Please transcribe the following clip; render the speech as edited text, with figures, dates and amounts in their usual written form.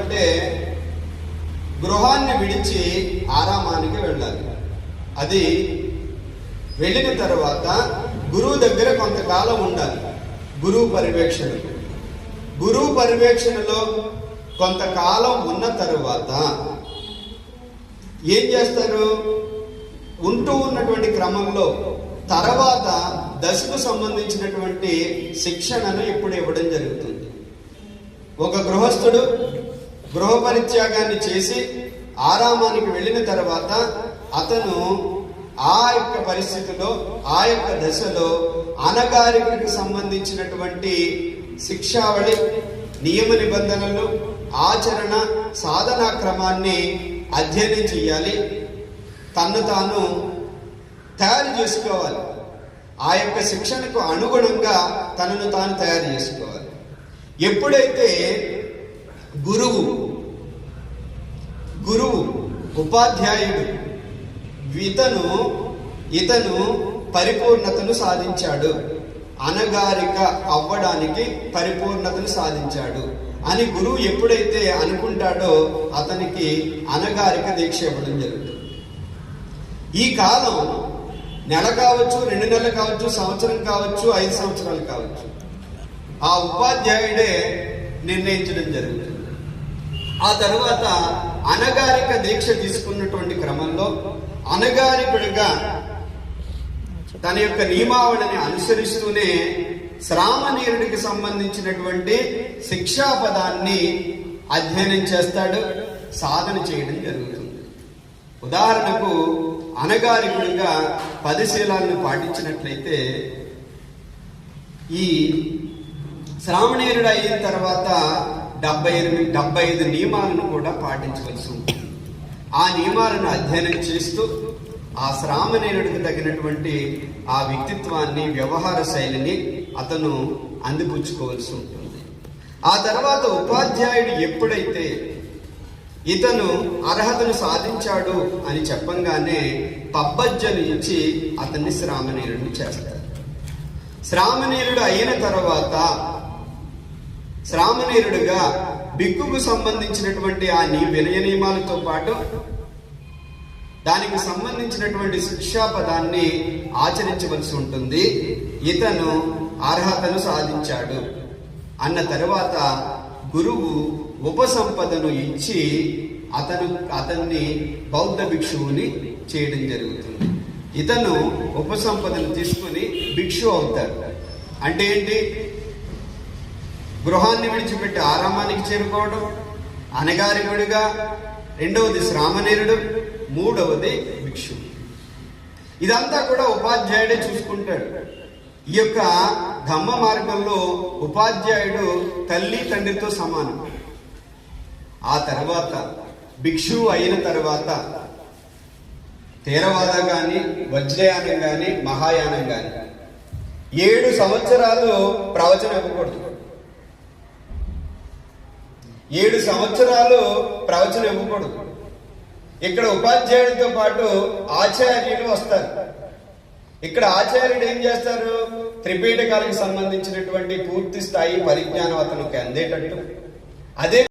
అంటే గృహాన్ని విడిచి ఆరామానికి వెళ్ళాలి. అది వెళ్ళిన తర్వాత గురువు దగ్గర కొంతకాలం ఉండాలి. గురువు పర్యవేక్షణలో కొంతకాలం ఉన్న తరువాత ఏం చేస్తారు? ఉంటూ ఉన్నటువంటి క్రమంలో తర్వాత దశకు సంబంధించినటువంటి శిక్షణను ఇప్పుడు ఇవ్వడం జరుగుతుంది. ఒక గృహస్థుడు గృహ పరిత్యాగాన్ని చేసి ఆరామానికి వెళ్ళిన తర్వాత అతను ఆ యొక్క పరిస్థితిలో, ఆ యొక్క దశలో అనగారికకు సంబంధించినటువంటి శిక్షావళి, నియమ నిబంధనలు, ఆచరణ, సాధనా క్రమాన్ని అధ్యయనం చేయాలి. తన్ను తాను తయారు చేసుకోవాలి. ఆ యొక్క శిక్షణకు అనుగుణంగా తనను తాను తయారు చేసుకోవాలి. ఎప్పుడైతే గురువు ఉపాధ్యాయుడు ఇతను పరిపూర్ణతను సాధించాడు, అనగారిక అవ్వడానికి పరిపూర్ణతను సాధించాడు అని గురువు ఎప్పుడైతే అనుకుంటాడో అతనికి అనగారిక దీక్ష ఇవ్వడం జరుగుతుంది. ఈ కాలం నెల కావచ్చు, 2 నెలలు కావచ్చు, సంవత్సరం కావచ్చు, 5 సంవత్సరాలు కావచ్చు, ఆ ఉపాధ్యాయుడే నిర్ణయించడం జరుగుతుంది. ఆ తర్వాత అనగారిక దీక్ష తీసుకున్నటువంటి క్రమంలో అనగారికుడిగా తన యొక్క నియమావళిని అనుసరిస్తూనే శ్రామణీయుడికి సంబంధించినటువంటి శిక్షాపదాన్ని అధ్యయనం చేస్తాడు, సాధన చేయడం జరుగుతుంది. ఉదాహరణకు అనగారికుడిగా 10 శీలాలను పాటించినట్లయితే ఈ శ్రామణీయుడు అయిన తర్వాత 75 నియమాలను కూడా పాటించవలసి ఉంటుంది. ఆ నియమాలను అధ్యయనం చేస్తూ ఆ శ్రామణీయుడికి తగినటువంటి ఆ వ్యక్తిత్వాన్ని, వ్యవహార శైలిని అతను అందిపుచ్చుకోవాల్సి ఉంటుంది. ఆ తర్వాత ఉపాధ్యాయుడు ఎప్పుడైతే ఇతను అర్హతను సాధించాడు అని చెప్పంగానే పబ్బజ్జను ఇచ్చి అతన్ని శ్రామణీయుడిని చేస్తారు. శ్రామణీయుడు అయిన తర్వాత శ్రామణీయుడుగా బిక్కుకు సంబంధించినటువంటి ఆ వినయ నియమాలతో పాటు దానికి సంబంధించినటువంటి శిక్షాపదాన్ని ఆచరించవలసి ఉంటుంది. ఇతను అర్హతను సాధించాడు అన్న తర్వాత గురువు ఉపసంపదను ఇచ్చి అతన్ని బౌద్ధ భిక్షువుని చేయడం జరుగుతుంది. ఇతను ఉపసంపదను తీసుకుని భిక్షు అవుతాడు. అంటే ఏంటి? గృహాన్ని విడిచిపెట్టి ఆరామానికి చేరుకోవడం, అనగారికుడిగా, రెండవది శ్రామణీయుడు, మూడవది భిక్షు. ఇదంతా కూడా ఉపాధ్యాయుడే చూసుకుంటాడు. ఈ యొక్క ధమ్మ మార్గంలో ఉపాధ్యాయుడు తల్లి తండ్రితో సమానం. ఆ తర్వాత భిక్షువు అయిన తర్వాత థేరవాద కానీ, వజ్రయానం కానీ, మహాయానం కానీ 7 సంవత్సరాలు ప్రవచనం ఇవ్వకూడదు. 7 సంవత్సరాలు ప్రవచనం ఇవ్వకూడదు. ఇక్కడ ఉపాధ్యాయుడితో పాటు ఆచార్యులు వస్తారు. ఇక్కడ ఆచార్యుడు ఏం చేస్తారు? త్రిపీఠకాలకు సంబంధించినటువంటి పూర్తి స్థాయి పరిజ్ఞానం అతనికి అందేటట్టు, అదే